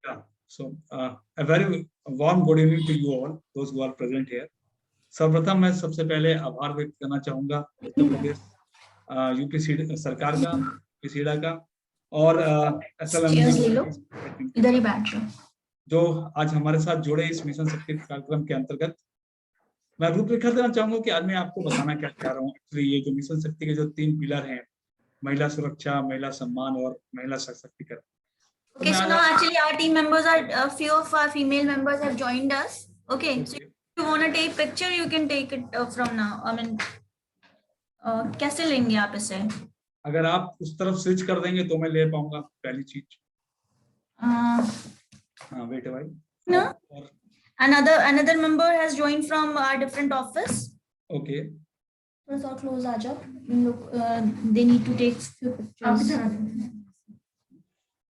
Yeah. So, a very warm good evening to you all, those who are present here. सर्वप्रथम मैं सबसे पहले आभार व्यक्त करना चाहूंगा उत्तर प्रदेश यूपी सरकार का, सीडा का और SLMG इधर ही बैठ जाओ, जो आज हमारे साथ जुड़े इस मिशन शक्ति कार्यक्रम के अंतर्गत। मैं रूपरेखा देना चाहूंगा कि आज मैं आपको बताना क्या चाह रहा हूँ। एक्चुअली ये जो मिशन शक्ति के जो 3 पिलर हैं, महिला सुरक्षा, महिला सम्मान और महिला सशक्तिकरण। Okay, so now actually our team members are few of our female members have joined us. Okay, so if you want to take picture, you can take it from now. I mean, कैसे लेंगे आप इसे? अगर आप उस तरफ switch कर देंगे तो मैं ले पाऊंगा पहली चीज। हाँ बेटे भाई। No. Another member has joined from our different office. Okay. थोड़ा सा close आ जाओ। Look, they need to take few pictures.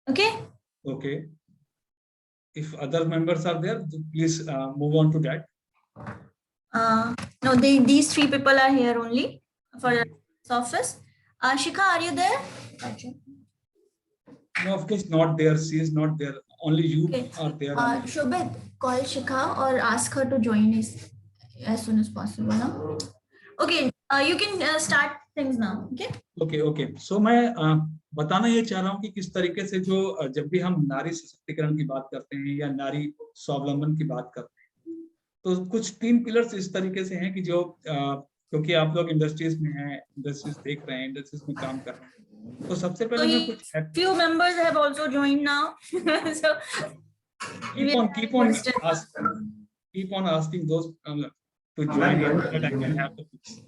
Okay. Okay. If other members are there, please move on to that. No, these 3 people are here only for this office. Shikha, are you there? No, of course not there. She is not there. Only you are there. Shobit, call Shikha or ask her to join us as soon as possible. No? Okay, you can start things now. Okay. Okay, okay. So मैं बताना ये चाह रहा हूँ कि किस तरीके से जो जब भी हम नारी सशक्तिकरण की बात करते हैं या नारी स्वावलंबन की बात करते हैं, तो कुछ 3 पिलर्स इस तरीके से हैं कि जो क्योंकि आप लोग इंडस्ट्रीज में हैं, इंडस्ट्रीज देख रहे हैं, इंडस्ट्रीज में काम कर रहे हैं, तो सबसे पहले मैं कुछ few members have also joined now. So keep on asking those to join that I can have the picture.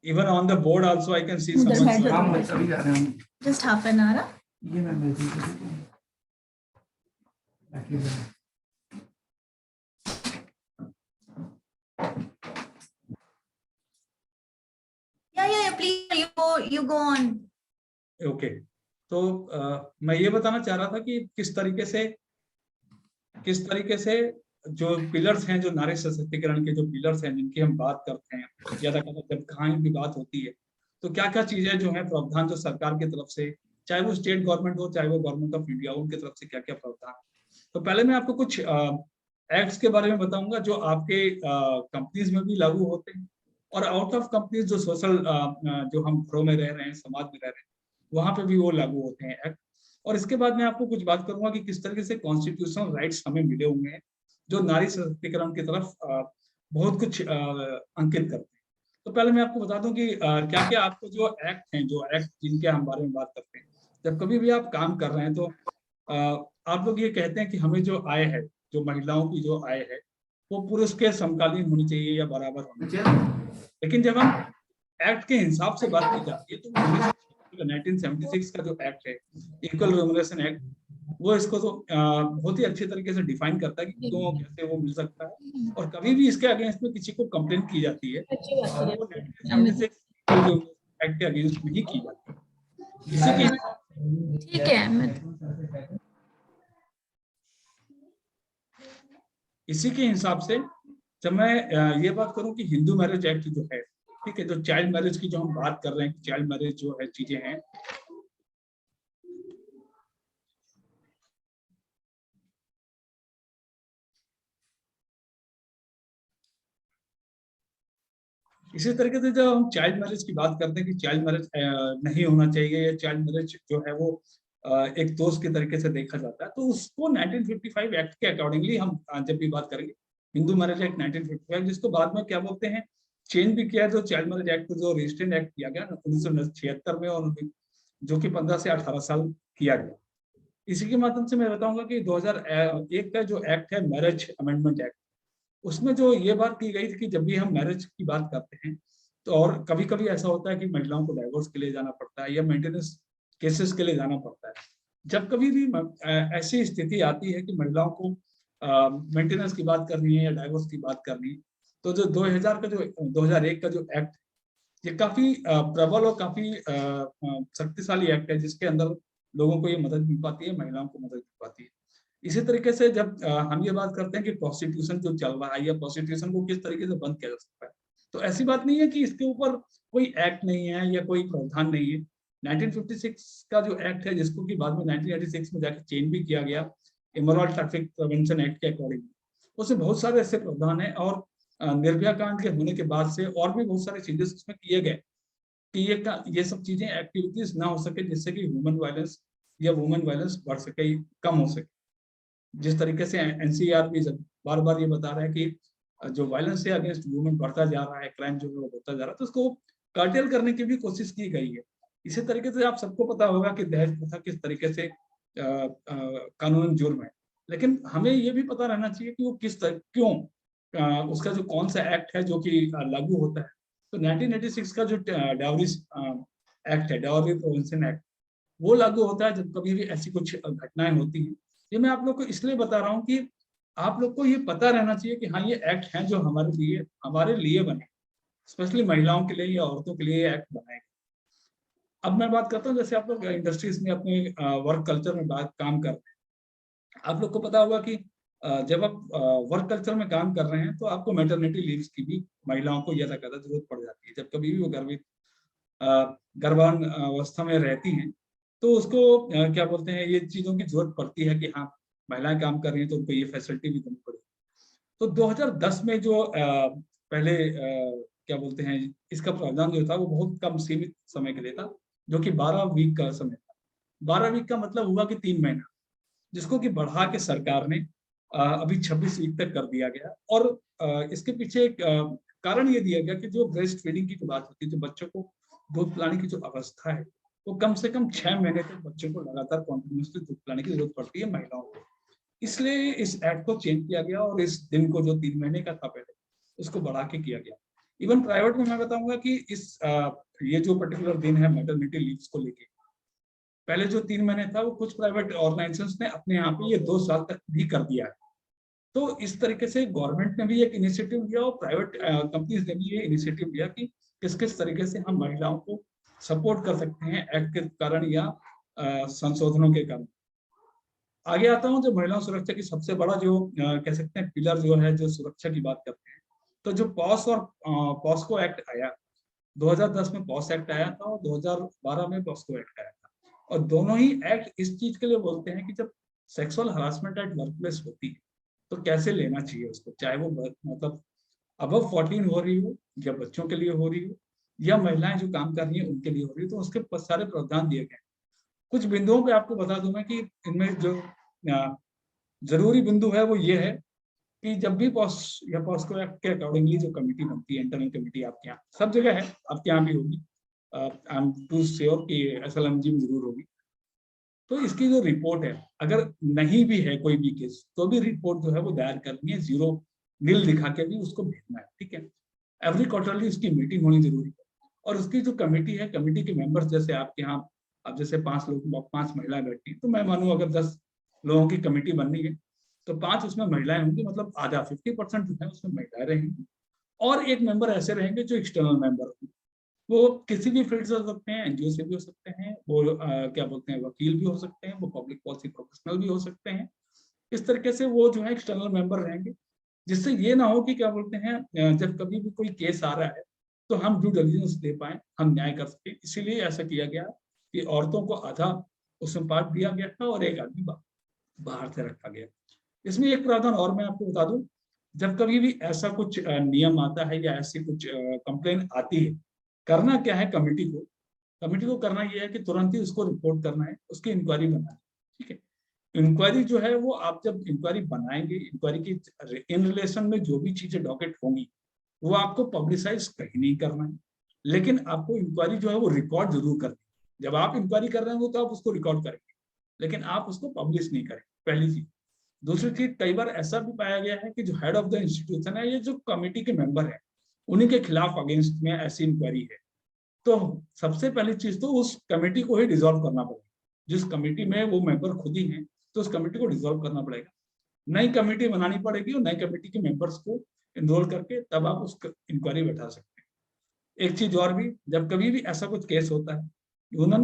Even on the board also I can see someone. Just half an hour. Yeah. Please, you go on. Okay. तो मैं ये बताना चाह रहा था कि किस तरीके से जो पिलर्स हैं, जो नारी सशक्तिकरण के जो पिलर्स हैं जिनकी हम बात करते हैं, ज्यादातर जब कहीं भी बात होती है तो क्या क्या चीजें जो है प्रावधान जो सरकार की तरफ से, चाहे वो स्टेट गवर्नमेंट हो चाहे वो गवर्नमेंट ऑफ इंडिया हो, उनकी तरफ से क्या क्या प्रावधान। तो पहले मैं आपको कुछ एक्ट्स के बारे में बताऊंगा जो आपके कंपनीज में भी लागू होते हैं और आउट ऑफ कंपनीज जो सोशल जो हम घरों में रह रहे हैं, समाज में रह रहे हैं, वहां पे भी वो लागू होते हैं एक्ट। और इसके बाद मैं आपको कुछ बात करूंगा कि किस तरीके से कॉन्स्टिट्यूशनल राइट्स हमें मिले हुए हैं जो नारी सशक्तिकरण की तरफ बहुत कुछ अंकित करते हैं। तो पहले मैं आपको बता दूं कि क्या क्या आपको जो एक्ट हैं, जो एक्ट जिनके हम बारे में बात करते हैं, जब कभी भी आप काम कर रहे हैं तो आप लोग ये कहते हैं कि हमें जो आय है, जो महिलाओं की जो आय है, वो पुरुष के समकालीन होनी चाहिए या बराबर होनी चाहिए। लेकिन जब हम एक्ट के हिसाब से बात की जाती है तो 1976 का जो एक्ट है, इक्वल रेम्युनरेशन एक्ट, वो इसको तो बहुत ही अच्छे तरीके से डिफाइन करता है कि क्यों कैसे वो मिल सकता है और कभी भी इसके अगेंस्ट में किसी को कंप्लेंट की जाती है वो 1976 एक्ट के अगेंस्ट में ही की जाती है। ठीक है, इसी के हिसाब से जब मैं ये बात करूं कि हिंदू मैरिज एक्ट जो है, ठीक है, जो चाइल्ड मैरिज की जो हम बात कर रहे हैं, चाइल्ड मैरिज जो है चीजें हैं, इसी तरीके से जब हम चाइल्ड मैरिज की बात करते हैं कि चाइल्ड मैरिज नहीं होना चाहिए या चाइल्ड मैरिज जो है वो एक दोष के तरीके से देखा जाता है, तो उसको 1955 एक्ट के अकॉर्डिंगली हम जब भी बात करेंगे, हिंदू मैरिज एक्ट 1955, जिसको बाद में क्या बोलते हैं, चेंज भी किया है, जो चाइल्ड मैरिज एक्ट जो रजिस्ट्रेंट एक्ट किया गया 1976 में, और जो कि 15 से 18 साल किया गया। इसी के माध्यम से मैं बताऊंगा कि 2001 का जो एक्ट है, मैरिज अमेंडमेंट एक्ट, उसमें जो ये बात की गई थी कि जब भी हम मैरिज की बात करते हैं तो, और कभी कभी ऐसा होता है कि महिलाओं को डाइवोर्स के लिए जाना पड़ता है या मेंटेनेंस केसेस के लिए जाना पड़ता है, जब कभी भी ऐसी स्थिति आती है कि महिलाओं को मेंटेनेंस की बात करनी है या डाइवोर्स की बात करनी है, तो जो 2001 का जो एक्ट, ये काफी प्रबल और काफी शक्तिशाली एक्ट है, जिसके अंदर लोगों को ये मदद मिल पाती है, महिलाओं को मदद मिल पाती है। इसी तरीके से जब हम ये बात करते हैं कि प्रोस्टिट्यूशन जो चल रहा है या प्रोस्टिट्यूशन को किस तरीके से बंद किया जा सकता है, तो ऐसी बात नहीं है कि इसके ऊपर कोई एक्ट नहीं है या कोई प्रावधान नहीं है। 1956 का जो एक्ट है, जिसको कि बाद में 1986 में जाके चेंज भी किया गया इमोरल ट्रैफिक प्रिवेंशन एक्ट के अकॉर्डिंग, उसमें बहुत सारे ऐसे प्रावधान है और निर्भया कांड के होने के बाद से और भी बहुत सारे चेंजेस उसमें किए गए कि ये सब चीजें एक्टिविटीज ना हो सके, जिससे कि ह्यूमन वायलेंस या वुमेन वायलेंस बढ़ सके, कम हो सके। जिस तरीके से एनसीआर भी बार बार ये बता रहा है कि जो वायलेंस है अगेंस्ट वुमेन बढ़ता जा रहा है, क्राइम जो है वो बढ़ता जा रहा है, तो उसको कर्टेल करने की भी कोशिश की गई है। इसी तरीके से आप सबको पता होगा कि दहेज प्रथा किस तरीके से कानूनन जुर्म है, लेकिन हमें ये भी पता रहना चाहिए कि वो क्यों उसका जो कौन सा एक्ट है जो कि लागू होता है। तो 1986 का जो डाउरी एक्ट है, डाउरी प्रिवेंशन एक्ट, वो लागू होता है जब कभी भी ऐसी कुछ घटनाएं होती हैं। ये मैं आप लोग को इसलिए बता रहा हूँ कि आप लोग को ये पता रहना चाहिए कि हाँ, ये एक्ट हैं जो हमारे लिए बने, स्पेशली महिलाओं के लिए या औरतों के लिए एक्ट बनाए। अब मैं बात करता हूँ, जैसे आप लोग इंडस्ट्रीज में अपने वर्क कल्चर में काम कर रहे हैं, आप लोग को पता होगा कि जब आप वर्क कल्चर में काम कर रहे हैं तो आपको मैटरनिटी लीव्स की भी महिलाओं को ज्यादा जरूरत पड़ जाती है। जब कभी भी वो गर्भान अवस्था में रहती हैं तो उसको क्या बोलते हैं, ये चीजों की जरूरत पड़ती है कि हाँ, महिलाएं काम कर रही हैं तो उनको ये फैसिलिटी भी देनी पड़ेगी। तो 2010 में जो पहले क्या बोलते हैं, इसका प्रावधान जो था वो बहुत कम सीमित समय के लिए था, जो कि 12 वीक का समय था। 12 वीक का मतलब हुआ कि 3 महीना, जिसको कि बढ़ा के सरकार ने अभी 26 वीक तक कर दिया गया। और इसके पीछे एक कारण ये दिया गया कि जो ब्रेस्ट फीडिंग की जो बात होती है, जो बच्चों को दूध पिलाने की जो अवस्था है, वो कम से कम 6 महीने तक बच्चों को लगातार कॉन्टिन्यूसली दूध पिलाने की जरूरत पड़ती है महिलाओं को। इसलिए इस एक्ट को चेंज किया गया और इस दिन को, जो 3 महीने का था पहले, उसको बढ़ा के किया गया। इवन प्राइवेट में मैं बताऊंगा कि ये जो पर्टिकुलर दिन है मैटरनिटी लीव्स को लेके, पहले जो 3 महीने था वो कुछ प्राइवेट ऑर्गेनाइजेशंस ने अपने यहाँ पे ये 2 साल तक भी कर दिया है। तो इस तरीके से गवर्नमेंट ने भी एक इनिशिएटिव लिया और प्राइवेट कंपनीज ने भी ये इनिशिएटिव लिया कि किस किस तरीके से हम महिलाओं को सपोर्ट कर सकते हैं एक्ट के कारण या संशोधनों के कारण। आगे आता हूँ, जो महिला सुरक्षा की सबसे बड़ा जो कह सकते हैं पिलर जो है, जो सुरक्षा की बात करते हैं, तो जो पॉस और पॉस्को एक्ट आया 2010 में, पॉस एक्ट आया था और 2012 में पॉस्को एक्ट आया था। और दोनों ही एक्ट इस चीज के लिए बोलते हैं कि जब sexual harassment at work place होती है तो कैसे लेना चाहिए उसको, चाहे वो मतलब अबव 14 हो रही हो या बच्चों के लिए हो रही हो या महिलाएं जो काम कर रही हैं उनके लिए हो रही हो, तो उसके सारे प्रावधान दिए गए। कुछ बिंदुओं पे आपको बता दूं मैं कि इनमें जो जरूरी बिंदु है वो ये है कि जब भी पॉस या पॉस्को एक्ट के अकॉर्डिंगली जो कमेटी बनती है, इंटरनल कमेटी आपके यहाँ सब जगह है, आपके यहाँ भी होगी, आई एम टू श्योर कि SLMG में जरूर होगी। तो इसकी जो रिपोर्ट है, अगर नहीं भी है कोई भी केस, तो भी रिपोर्ट जो है वो दायर करनी है, 0 दिखा के भी उसको भेजना है, ठीक है। एवरी क्वार्टरली उसकी मीटिंग होनी जरूरी है। और उसकी जो कमेटी है, कमेटी के मेंबर्स, जैसे आपके यहाँ अब जैसे 5 लोग, 5 महिलाएं बैठती हैं, तो मैं मानूं अगर 10 लोगों की कमेटी बननी है तो 5 उसमें महिलाएं होंगी, मतलब आधा 50% जो है उसमें महिलाएं रहेंगी। और एक मेंबर ऐसे रहेंगे जो एक्सटर्नल मेंबर होंगे, वो किसी भी फील्ड से हो सकते हैं, NGO से भी हो सकते हैं, वो क्या बोलते हैं, वकील भी हो सकते हैं, वो पब्लिक पॉलिसी प्रोफेशनल भी हो सकते हैं। इस तरीके से वो जो है एक्सटर्नल मेंबर रहेंगे, जिससे ये ना हो कि क्या बोलते हैं, जब कभी भी कोई केस आ रहा है तो हम ड्यू डिलिजेंस दे पाए, हम न्याय कर सके। इसीलिए ऐसा किया गया कि औरतों को आधा उसमें पार्ट दिया गया था और एक आदमी बाहर से रखा गया। इसमें एक प्रावधान और मैं आपको बता दूं, जब कभी भी ऐसा कुछ नियम आता है या ऐसी कुछ कंप्लेन आती है, करना क्या है कमेटी को करना यह है कि तुरंत ही उसको रिपोर्ट करना है, उसकी इंक्वायरी बनाना है, ठीक है। इंक्वायरी जो है वो आप जब इंक्वायरी बनाएंगे, इंक्वायरी की इन रिलेशन में जो भी चीजें डॉकेट होंगी वो आपको पब्लिसाइज कहीं नहीं करना है, लेकिन आपको इंक्वायरी जो है वो रिकॉर्ड जरूर करनी है। जब आप इंक्वायरी कर रहे हो तो आप उसको रिकॉर्ड करेंगे, लेकिन आप उसको पब्लिश नहीं करेंगे, पहली चीज। दूसरी चीज, कई बार ऐसा भी पाया गया है कि जो हेड ऑफ द इंस्टीट्यूशन है, ये जो कमेटी के मेंबर है, उन्हीं के खिलाफ अगेंस्ट में ऐसी इंक्वायरी है, तो सबसे पहली चीज तो उस कमेटी को ही डिसॉल्व करना पड़ेगा। जिस कमेटी में वो मेंबर खुद ही हैं, तो उस कमेटी को डिसॉल्व करना पड़ेगा, नई कमेटी बनानी पड़ेगी और नई कमेटी के मेंबर्स को इनरोल करके तब आप उस इंक्वायरी बैठा सकते हैं। एक चीज और भी, जब कभी भी ऐसा कुछ केस होता है,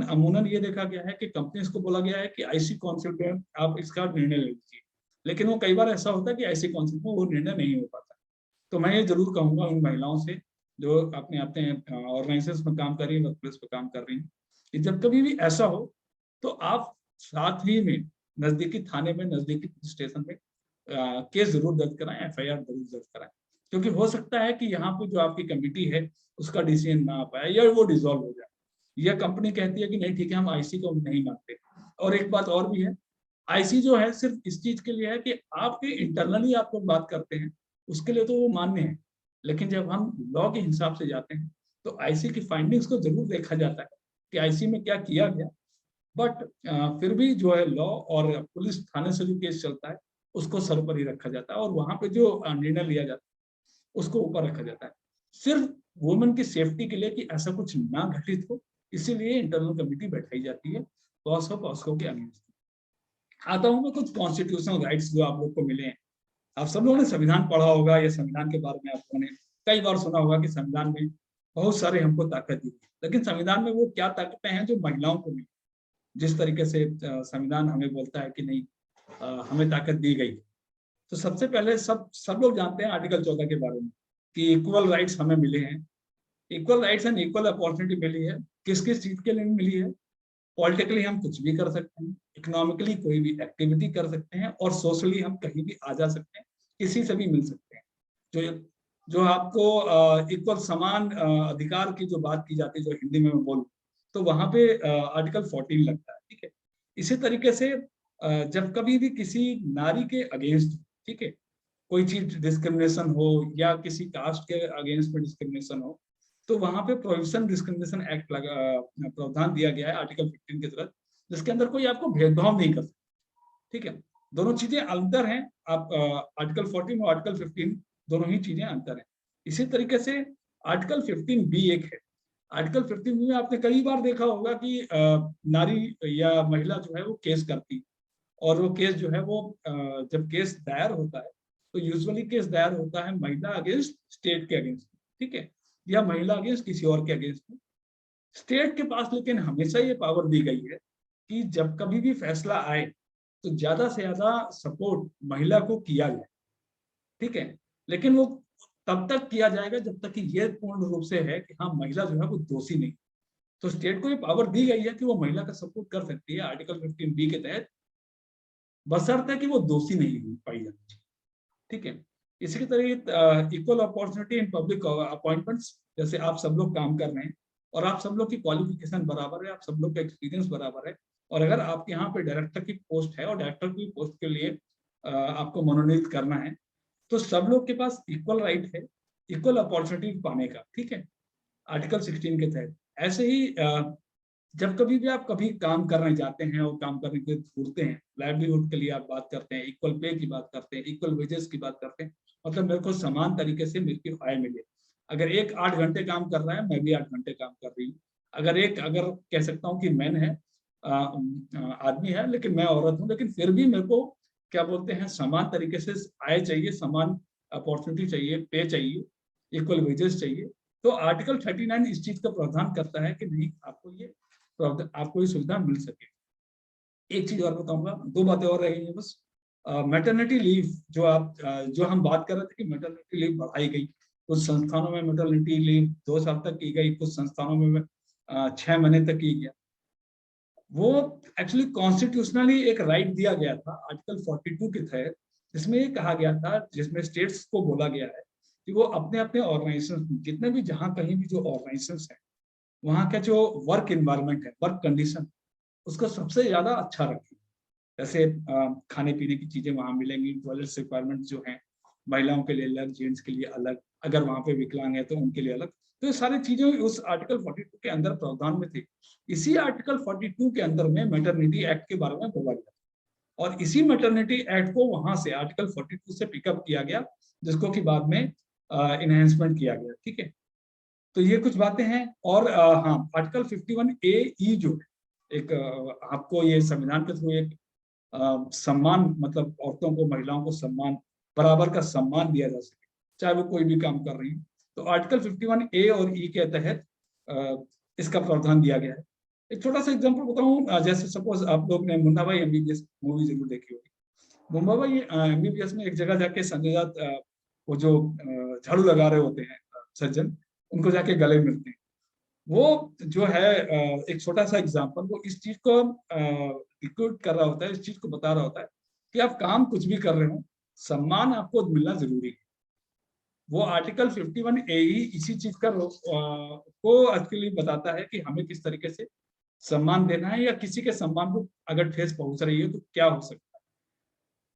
अमूमन ये देखा गया है कि कंपनीज को बोला गया है कि IC काउंसिल पे आप इसका निर्णय ले लीजिए, लेकिन वो कई बार ऐसा होता है कि IC काउंसिल में वो निर्णय नहीं हो पाता। तो मैं ये जरूर कहूंगा उन महिलाओं से जो अपने अपने ऑर्गेनाइजेशंस में काम कर रही है, वर्क प्लेस पे काम कर रही है, कि जब कभी भी ऐसा हो तो आप साथ ही में नजदीकी थाने में, नजदीकी पुलिस स्टेशन में केस जरूर दर्ज कराएं, एफआईआर जरूर दर्ज कराएं, क्योंकि हो सकता है कि यहाँ पे जो आपकी कमेटी है उसका डिसीजन ना आ पाए या वो डिसॉल्व हो जाए, या कंपनी कहती है कि नहीं ठीक है हम आईसी को नहीं मानते। और एक बात और भी है, आईसी जो है सिर्फ इस चीज के लिए है कि आपके इंटरनली आप लोग बात करते हैं, उसके लिए तो वो मान्य है, लेकिन जब हम लॉ के हिसाब से जाते हैं तो आईसी की फाइंडिंग्स को जरूर देखा जाता है कि आईसी में क्या किया गया। बट फिर भी जो है लॉ और पुलिस थाने से जो केस चलता है उसको सर पर ही रखा जाता है, और वहां पे जो निर्णय लिया जाता है उसको ऊपर रखा जाता है, सिर्फ वुमेन की सेफ्टी के लिए कि ऐसा कुछ ना घटित हो, इसीलिए इंटरनल कमेटी बैठाई जाती है पॉस्को के अगेंस्ट। आता हूँ मैं कुछ कॉन्स्टिट्यूशनल राइट्स जो आप लोग को मिले हैं। आप सब लोगों ने संविधान पढ़ा होगा, या संविधान के बारे में आप लोगों ने कई बार सुना होगा कि संविधान में बहुत सारे हमको ताकत दी, लेकिन संविधान में वो क्या ताकतें हैं जो महिलाओं को मिली। जिस तरीके से संविधान हमें बोलता है कि नहीं हमें ताकत दी गई, तो सबसे पहले सब लोग जानते हैं आर्टिकल 14 के बारे में कि इक्वल राइट्स हमें मिले हैं, equal rights and equal opportunity मिली है। किस किस चीज के लिए मिली है? पॉलिटिकली हम कुछ भी कर सकते हैं, इकोनॉमिकली कोई भी एक्टिविटी कर सकते हैं, और सोशली हम कहीं भी आ जा सकते हैं, किसी से भी मिल सकते हैं। जो जो आपको इक्वल समान अधिकार की जो बात की जाती है, जो हिंदी में मैं बोलूं तो वहां पे आर्टिकल 14 लगता है, ठीक है। इसी तरीके से जब कभी भी किसी नारी के अगेंस्ट, ठीक है, कोई चीज डिस्क्रिमिनेशन हो या किसी कास्ट के अगेंस्ट में डिस्क्रिमिनेशन हो, तो वहां पे प्रोहिबिशन डिस्क्रिमिनेशन एक्ट प्रावधान दिया गया है आर्टिकल 15 के तहत, जिसके अंदर कोई आपको भेदभाव नहीं कर सकता, ठीक है। दोनों चीजें अंतर हैं, आप आर्टिकल 14 और आर्टिकल 15 दोनों ही चीजें अंतर है। इसी तरीके से आर्टिकल 15B एक है। आर्टिकल 15B में आपने कई बार देखा होगा कि नारी या महिला जो है वो केस करती, और वो केस जो है वो जब केस दायर होता है तो यूजुअली केस दायर होता है महिला अगेंस्ट स्टेट के अगेंस्ट, ठीक है, या महिला अगेंस्ट किसी और के अगेंस्ट में। स्टेट के पास लेकिन हमेशा ये पावर दी गई है कि जब कभी भी फैसला आए तो ज्यादा से ज्यादा सपोर्ट महिला को किया जाए, ठीक है, लेकिन वो तब तक किया जाएगा जब तक कि ये पूर्ण रूप से है कि हाँ महिला जो है वो दोषी नहीं। तो स्टेट को ये पावर दी गई है कि वो महिला का सपोर्ट कर सकती है आर्टिकल 15B के तहत, बशर्ते कि वो दोषी नहीं पाई जाती, ठीक है। इसी की तरह equal opportunity in public appointments, जैसे आप सब लोग काम कर रहे हैं और आप सब लोग की क्वालिफिकेशन बराबर है, आप सब लोग का एक्सपीरियंस बराबर है, और अगर आपके यहाँ पे डायरेक्टर की पोस्ट है और डायरेक्टर की पोस्ट के लिए आपको मनोनीत करना है, तो सब लोग के पास इक्वल राइट है इक्वल अपॉर्चुनिटी पाने का, ठीक है, आर्टिकल 16 के तहत। ऐसे ही जब कभी भी आप कभी काम करने जाते हैं और काम करने के घूरते हैं, लाइवलीहुड के लिए आप बात करते हैं, इक्वल पे की बात करते हैं, इक्वल वेजेस की बात करते हैं, मतलब मेरे को समान तरीके से मेरे की आय मिले। अगर एक 8 घंटे काम कर रहा है, मैं भी 8 घंटे काम कर रही हूँ। अगर कह सकता हूँ कि मैन है, आदमी है, लेकिन मैं औरत हूँ, लेकिन फिर भी मेरे को क्या बोलते हैं समान तरीके से आय चाहिए, समान अपॉर्चुनिटी चाहिए, पे चाहिए, इक्वल वेजेस चाहिए। तो आर्टिकल 39 इस चीज का प्रावधान करता है कि नहीं आपको ये सुविधा मिल सके। एक चीज और बताऊंगा, 2 बातें और रहेंगी बस। मैटरनिटी लीव जो हम बात कर रहे थे कि मैटरनिटी लीव बढ़ाई गई, कुछ संस्थानों में मैटरनिटी लीव 2 साल तक की गई, कुछ संस्थानों में 6 महीने तक की गया। वो एक्चुअली कॉन्स्टिट्यूशनली एक राइट दिया गया था आर्टिकल 42 के तहत, जिसमें ये कहा गया था, जिसमें स्टेट्स को बोला गया है कि वो अपने अपने ऑर्गेनाइजेशन, जितने भी जहां कहीं भी जो ऑर्गेनाइजेशन है, वहाँ का जो वर्क इन्वायरमेंट है, वर्क कंडीशन, उसको सबसे ज्यादा अच्छा रखें। जैसे खाने पीने की चीजें वहां मिलेंगी, टॉयलेट्स रिक्वायरमेंट जो है महिलाओं के लिए अलग, जेंट्स के लिए अलग, अगर वहां पे विकलांग है तो उनके लिए अलग। तो ये सारी चीजें उस आर्टिकल 42 के अंदर प्रावधान में थी। इसी आर्टिकल 42 के अंदर में मैटरनिटी एक्ट के बारे में बोला गया, और इसी मैटरनिटी एक्ट को वहां से आर्टिकल 42 से पिकअप किया गया, जिसको कि बाद में इनहेंसमेंट किया गया, ठीक है। तो ये कुछ बातें हैं। और हाँ, आर्टिकल 51A(E) जो है एक आपको ये संविधान के थ्रू एक सम्मान, मतलब औरतों को, महिलाओं को सम्मान, बराबर का सम्मान दिया जा सके, चाहे वो कोई भी काम कर रही है। तो आर्टिकल 51A और E के तहत इसका प्रावधान दिया गया है। एक छोटा सा एग्जांपल बताऊं, जैसे सपोज आप लोग ने मुन्ना भाई MBBS मूवी जरूर देखी होगी। मुन्ना भाई MBBS में एक जगह जाके संजय दत्त वो जो झाड़ू लगा रहे होते हैं सज्जन, उनको जाके गले मिलते हैं। वो जो है एक छोटा सा एग्जांपल, वो इस चीज को रिक्रूट कर रहा होता है, इस चीज को बता रहा होता है कि आप काम कुछ भी कर रहे हो, सम्मान आपको मिलना जरूरी है। वो आर्टिकल 51 ए ही इसी चीज का को एक्चुअली बताता है कि हमें किस तरीके से सम्मान देना है, या किसी के सम्मान को अगर ठेस पहुंच रही है तो क्या हो सकता है।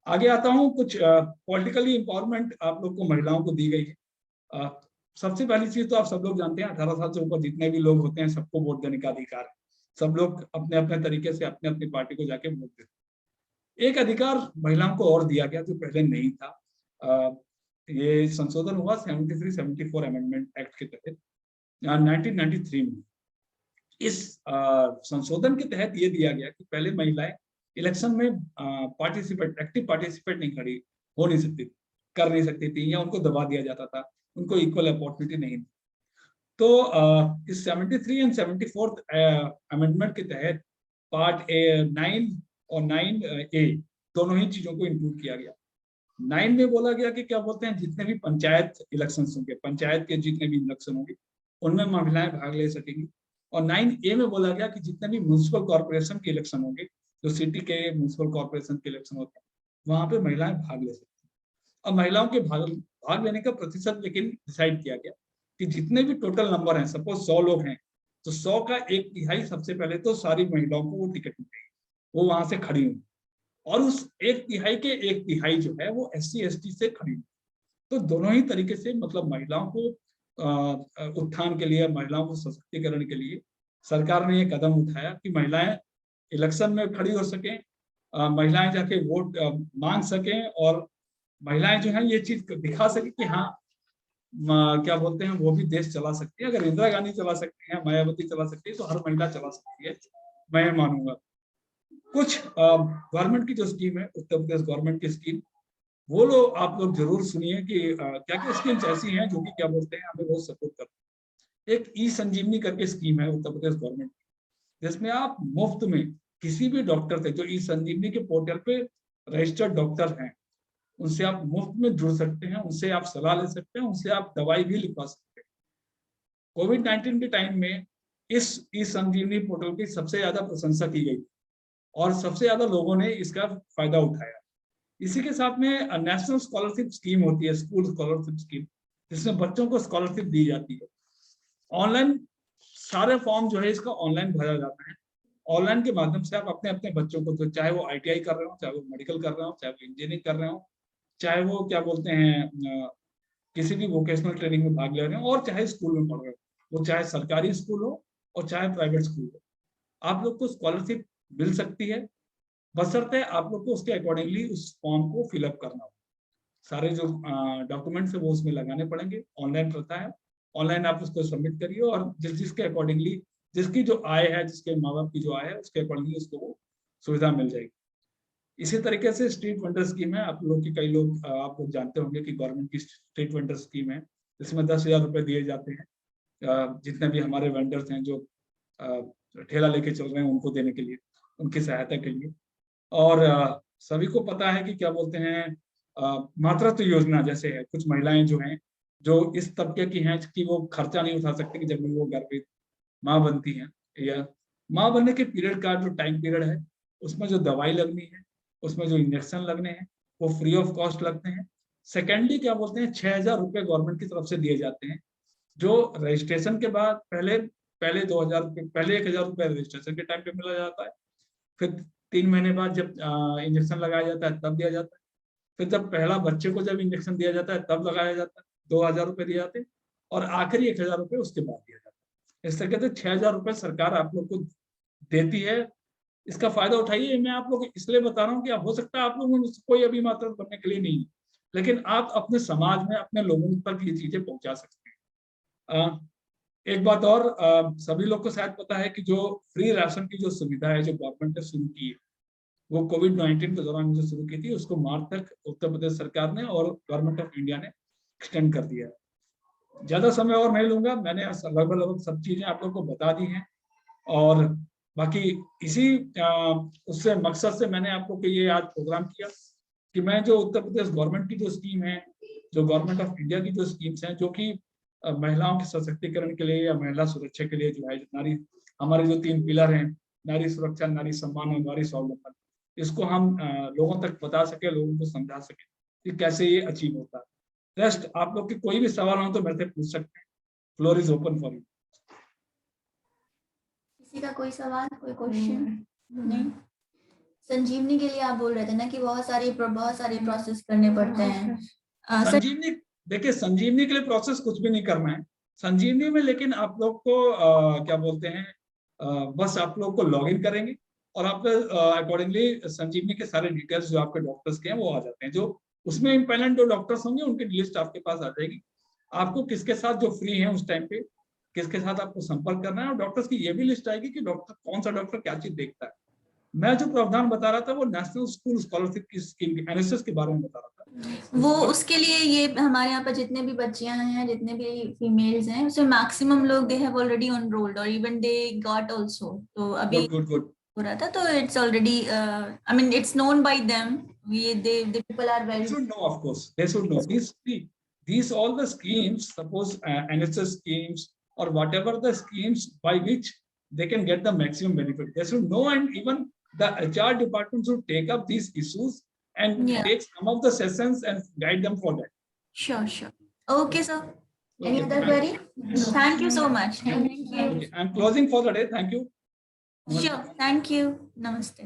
आगे आता हूँ, कुछ पॉलिटिकली इंपावरमेंट आप लोग को महिलाओं को दी गई है। सबसे पहली चीज तो आप सब लोग जानते हैं, 18 साल से ऊपर जितने भी लोग होते हैं सबको वोट देने का अधिकार है। सब लोग अपने अपने तरीके से अपने अपनी पार्टी को जाके वोट देते हैं। एक अधिकार महिलाओं को और दिया गया जो पहले नहीं था। ये संशोधन हुआ 73-74 अमेंडमेंट एक्ट के तहत 1993 में। इस संशोधन के तहत ये दिया गया कि पहले महिलाएं इलेक्शन में एक्टिव पार्टिसिपेट नहीं हो नहीं सकती थी, कर नहीं सकती थी, या उनको दबा दिया जाता था, उनको इक्वल अपॉर्चुनिटी नहीं थी। तो इस 73 एंड 74 अमेंडमेंट के तहत पार्ट 9 और 9A दोनों ही चीजों को इंक्लूड किया गया। 9 में बोला गया कि क्या बोलते हैं, जितने भी पंचायत इलेक्शन होंगे, पंचायत के जितने भी इलेक्शन होंगे उनमें महिलाएं भाग ले सकेंगी। और 9A में बोला गया कि जितने भी म्युनिसिपल कॉर्पोरेशन के इलेक्शन होंगे, जो सिटी के म्युनिसिपल कॉर्पोरेशन के इलेक्शन होते हैं, वहां पे महिलाएं भाग ले सकती हैं। अब महिलाओं के भाग लेने का प्रतिशत लेकिन डिसाइड किया गया कि जितने भी टोटल नंबर हैं, सपोज 100 लोग हैं, तो 100 का 1/3 सबसे पहले तो सारी महिलाओं को वो टिकट मिलेगी, वो वहां से खड़ी होंगी। और उस 1/3 के 1/3 जो है वो SC ST से खड़ी होगी। तो दोनों ही तरीके से मतलब महिलाओं को उत्थान के लिए, महिलाओं को सशक्तिकरण के लिए सरकार ने ये कदम उठाया कि महिलाएं इलेक्शन में खड़ी हो सकें, महिलाएं जाके वोट मांग सकें, और महिलाएं जो है ये चीज दिखा सके कि हाँ, क्या बोलते हैं, वो भी देश चला सकती है। अगर इंदिरा गांधी चला सकती है, मायावती चला सकती है, तो हर महिला चला सकती है, मैं मानूंगा। कुछ गवर्नमेंट की जो स्कीम है, उत्तर प्रदेश गवर्नमेंट की स्कीम, वो लोग आप लोग जरूर सुनिए कि क्या क्या स्कीम्स ऐसी हैं जो कि क्या बोलते हैं हमें बहुत सपोर्ट करती है। एक ई-संजीवनी करके स्कीम है उत्तर प्रदेश गवर्नमेंट की, जिसमें आप मुफ्त में किसी भी डॉक्टर से, जो ई-संजीवनी के पोर्टल पे रजिस्टर्ड डॉक्टर हैं, उनसे आप मुफ्त में जुड़ सकते हैं, उनसे आप सलाह ले सकते हैं, उनसे आप दवाई भी लिखवा सकते हैं। कोविड-19 के टाइम में इस ई-संजीवनी पोर्टल की सबसे ज्यादा प्रशंसा की गई और सबसे ज्यादा लोगों ने इसका फायदा उठाया। इसी के साथ में नेशनल स्कॉलरशिप स्कीम होती है, स्कूल स्कॉलरशिप स्कीम, जिसमें बच्चों को स्कॉलरशिप दी जाती है। ऑनलाइन सारे फॉर्म जो है इसका ऑनलाइन भरा जाता है। ऑनलाइन के माध्यम से आप अपने अपने बच्चों को, तो चाहे वो ITI कर रहे हो, चाहे वो मेडिकल कर रहे हो, चाहे वो इंजीनियरिंग कर रहे हो, चाहे वो क्या बोलते हैं किसी भी वोकेशनल ट्रेनिंग में भाग ले रहे हो, और चाहे स्कूल में पढ़ रहे हो, वो चाहे सरकारी स्कूल हो और चाहे प्राइवेट स्कूल हो, आप लोग को स्कॉलरशिप मिल सकती है, बशर्ते आप लोग को उसके अकॉर्डिंगली उस फॉर्म को फिलअप करना हो। सारे जो डॉक्यूमेंट्स है वो उसमें लगाने पड़ेंगे, ऑनलाइन रहता है, ऑनलाइन आप उसको सबमिट करिए, और जिसके अकॉर्डिंगली, जिसकी जो आय है, जिसके माँ बाप की जो आय है, उसके अकॉर्डिंगली उसको वो सुविधा मिल जाएगी। इसी तरीके से स्ट्रीट वेंडर स्कीम है, आप लोग की कई लोग आप लोग जानते होंगे कि गवर्नमेंट की स्ट्रीट वेंडर स्कीम है, जिसमें 10,000 रुपए दिए जाते हैं जितने भी हमारे वेंडर्स हैं जो ठेला लेके चल रहे हैं उनको देने के लिए, उनकी सहायता के लिए। और सभी को पता है कि क्या बोलते हैं, मातृत्व योजना जैसे है, कुछ महिलाएं जो हैं, जो इस तबके की हैं कि वो खर्चा नहीं उठा सकती कि जब वो गर्भवती माँ बनती हैं, या माँ बनने के पीरियड का जो टाइम पीरियड है, उसमें जो दवाई लगनी है, उसमें जो इंजेक्शन लगने हैं, वो फ्री ऑफ कॉस्ट लगते हैं। सेकेंडली क्या बोलते हैं, 6,000 रुपए गवर्नमेंट की तरफ से दिए जाते हैं, जो रजिस्ट्रेशन के बाद पहले 2,000 रुपए, पहले 1,000 रुपए रजिस्ट्रेशन के टाइम पे मिला जाता है, फिर 3 महीने बाद जब इंजेक्शन लगाया जाता है तब दिया जाता है, फिर जब पहला बच्चे को जब इंजेक्शन दिया जाता है तब लगाया जाता है, 2,000 रुपए दिए जाते हैं, और आखिरी 1,000 रुपए उसके बाद दिया जाता है। इस तरीके से 6,000 रुपए सरकार आप लोग को देती है। इसका फायदा उठाइए। मैं आप लोग इसलिए बता रहा हूँ कि हो सकता है आप लोगों में कोई अभी मात्रा बनने के लिए नहीं, लेकिन आप अपने समाज में अपने लोगों तक ये चीजें पहुंचा सकते हैं। एक बात और, सभी लोग को शायद पता है कि जो फ्री राशन की जो सुविधा है जो गवर्नमेंट ने शुरू की है, वो कोविड-19 के दौरान जो शुरू की थी, उसको मार्च तक उत्तर प्रदेश सरकार ने और गवर्नमेंट ऑफ इंडिया ने एक्सटेंड कर दिया है। ज्यादा समय और नहीं लूंगा, मैंने लगभग सब चीजें आप लोग को बता दी हैं, और बाकी इसी उससे मकसद से मैंने आप लोग को ये आज प्रोग्राम किया कि मैं जो उत्तर प्रदेश गवर्नमेंट की जो स्कीम है, जो गवर्नमेंट ऑफ इंडिया की जो स्कीम्स हैं, जो कि महिलाओं के सशक्तिकरण के लिए या महिला सुरक्षा के लिए जो है नारी, हमारे जो 3 पिलर हैं, नारी सुरक्षा, नारी सम्मान और नारी स्वावलंबन, इसको हम लोगों तक बता सके, लोगों को समझा सके कि कैसे ये अचीव होता है। रेस्ट आप लोग के कोई भी सवाल हो तो मेरे से पूछ सकते हैं, floor is open for you. किसी का कोई सवाल, कोई क्वेश्चन? नहीं। संजीवनी के लिए आप बोल रहे थे ना कि बहुत सारे प्रोसेस करने पड़ते हैं। संजीवनी, देखिए संजीवनी के लिए प्रोसेस कुछ भी नहीं करना है संजीवनी में, लेकिन आप लोग को क्या बोलते हैं, बस आप लोग को लॉग इन करेंगे और आपका अकॉर्डिंगली संजीवनी के सारे डिटेल्स जो आपके डॉक्टर्स के हैं वो आ जाते हैं। जो उसमें इम्पेनल जो डॉक्टर्स होंगे उनकी लिस्ट आपके पास आ जाएगी। आपको किसके साथ जो फ्री है उस टाइम पे, किसके साथ आपको संपर्क करना है, और डॉक्टर्स की ये भी लिस्ट आएगी कि डॉक्टर कौन सा डॉक्टर क्या चीज देखता है। मैं जो प्रावधान बता रहा था वो नेशनल स्कूल स्कॉलरशिप की स्कीम, एनएसएस के बारे में बता रहा था। वो उसके लिए ये हमारे यहाँ पर जितने भी बच्चियां हैं, जितने भी फीमेल्स हैं, उसमें मैक्सिमम लोग दे हैव ऑलरेडी एनरोल्ड और इवन दे गॉट आल्सो। तो अभी गुड हो रहा था, तो it's already I mean it's known by them, they people are very, they should know, of course they should know these all the schemes, suppose NSS schemes or whatever the schemes by which they can get the maximum benefit, they should know, and even the HR department should take up these issues and take some of the sessions and guide them for that. Sure. Okay, sir. Any other query? Thank you so much. Thank you. Okay, I'm closing for the day. Thank you. Sure. Thank you. Namaste.